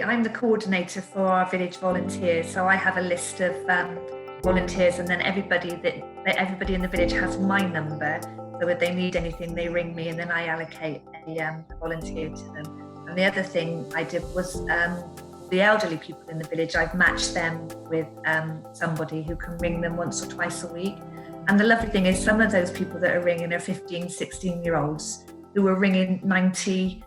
I'm the coordinator for our village volunteers, so I have a list of volunteers, and then everybody in the village has my number. So if they need anything, they ring me, and then I allocate a volunteer to them. And the other thing I did was the elderly people in the village, I've matched them with somebody who can ring them once or twice a week. And the lovely thing is some of those people that are ringing are 15, 16-year-olds who are ringing 90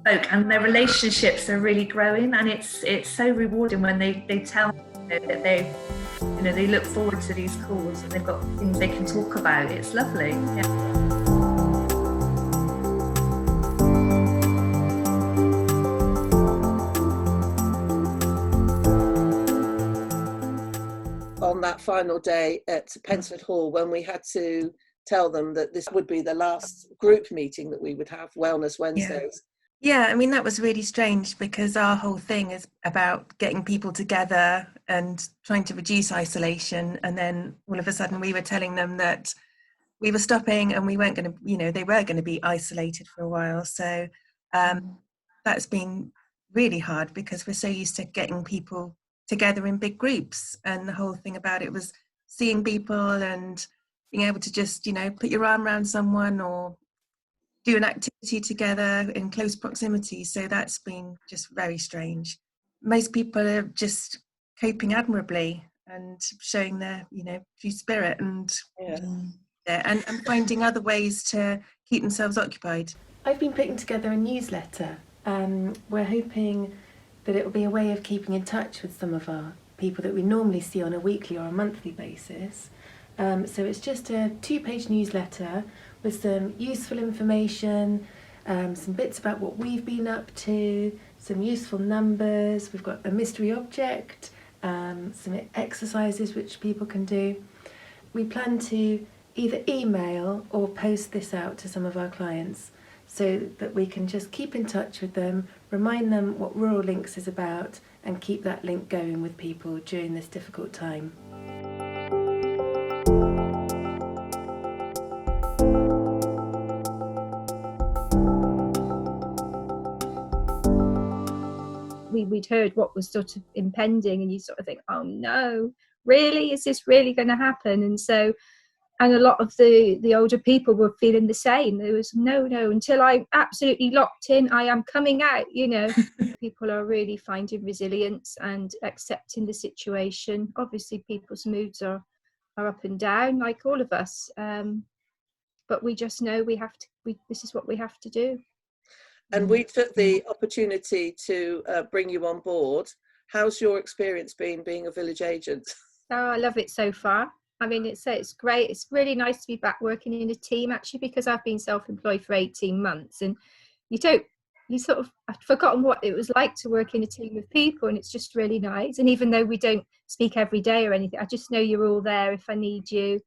folk, and their relationships are really growing, and it's so rewarding when they tell me that they look forward to these calls and they've got things they can talk about. It's lovely. Yeah. On that final day at Pensford Hall, when we had to tell them that this would be the last group meeting that we would have, Wellness Wednesdays. Yeah, I mean, that was really strange because our whole thing is about getting people together and trying to reduce isolation. And then all of a sudden we were telling them that we were stopping and we weren't going to, they were going to be isolated for a while. So that's been really hard because we're so used to getting people together in big groups. And the whole thing about it was seeing people and being able to just, put your arm around someone or do an activity together in close proximity. So that's been just very strange. Most people are just coping admirably and showing their, true spirit and finding other ways to keep themselves occupied. I've been putting together a newsletter. We're hoping that it will be a way of keeping in touch with some of our people that we normally see on a weekly or a monthly basis. So it's just a 2-page newsletter with some useful information, some bits about what we've been up to, some useful numbers. We've got a mystery object, some exercises which people can do. We plan to either email or post this out to some of our clients so that we can just keep in touch with them, remind them what Rural Links is about, and keep that link going with people during this difficult time. We'd heard what was sort of impending, and you sort of think, oh no, really, is this really going to happen? And a lot of the older people were feeling the same. There was no, until I'm absolutely locked in, I am coming out, People are really finding resilience and accepting the situation. Obviously people's moods are up and down like all of us, but we just know this is what we have to do. And we took the opportunity to bring you on board. How's your experience been being a village agent? Oh, I love it so far. I mean, it's great. It's really nice to be back working in a team, actually, because I've been self-employed for 18 months, and I've forgotten what it was like to work in a team of people, and it's just really nice. And even though we don't speak every day or anything, I just know you're all there if I need you,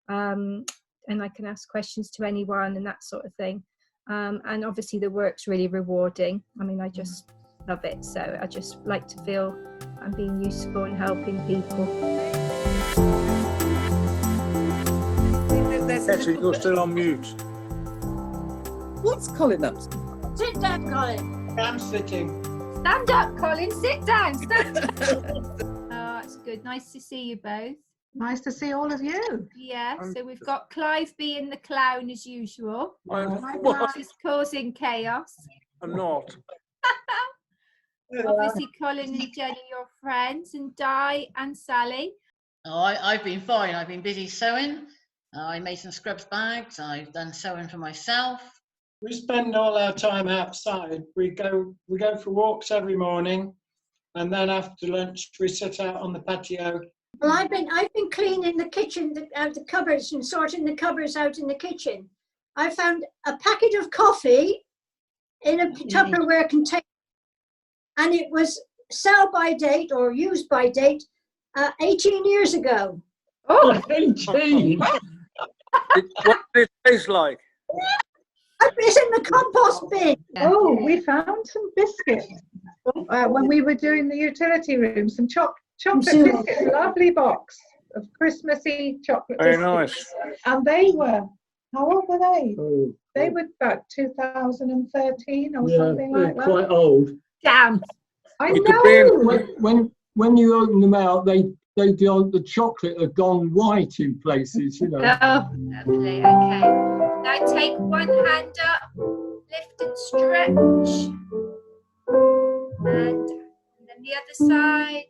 and I can ask questions to anyone and that sort of thing. And obviously the work's really rewarding. I mean, I just love it. So I just like to feel I'm being useful and helping people. Ketyn, you're still on mute. What's Colin up? Sit down, Colin. I'm sitting. Stand up, Colin. Sit down. Stand up. Oh, that's good. Nice to see you both. Nice to see all of you. Yeah, so we've got Clive being the clown as usual. What? He's causing chaos. I'm not. Obviously, Colin and Jenny, your friends, and Di and Sally. Oh, I've been fine. I've been busy sewing. I made some scrubs bags. I've done sewing for myself. We spend all our time outside. We go for walks every morning, and then after lunch we sit out on the patio. Well, I've been cleaning the kitchen, the cupboards, and sorting the cupboards out in the kitchen. I found a packet of coffee in a Tupperware container, and it was sell by date or used by date 18 years ago. Oh, 18! What did it taste like? It's in the compost bin. Oh, we found some biscuits when we were doing the utility room, some chocolate biscuits, lovely box of Christmassy chocolate Very biscuits. nice. And they were, how old were they? Oh, They were about 2013 or something like that. Quite old. Damn. I You could be in, know. When you open them out, the chocolate had gone white in places, you know. Oh, lovely. Okay. Now take one hand up, lift and stretch. And then the other side.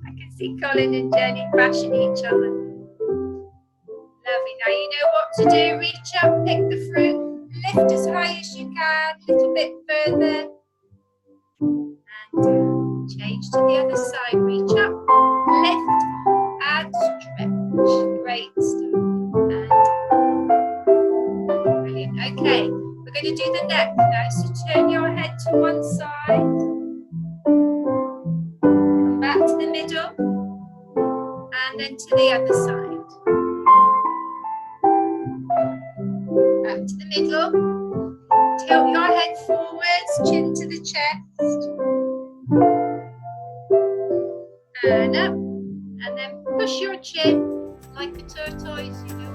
I can see Colin and Jenny bashing each other. Lovely. Now you know what to do. Reach up, pick the fruit, lift as high as you can, a little bit further. And change to the other side. Reach up, lift, and stretch. Great stuff. And brilliant. Okay, we're going to do the neck now. So turn your head to one side. Come back to the middle. And then to the other side. Back to the middle. Tilt your head forwards, chin to the chest. And up. And then push your chin like a tortoise, you know.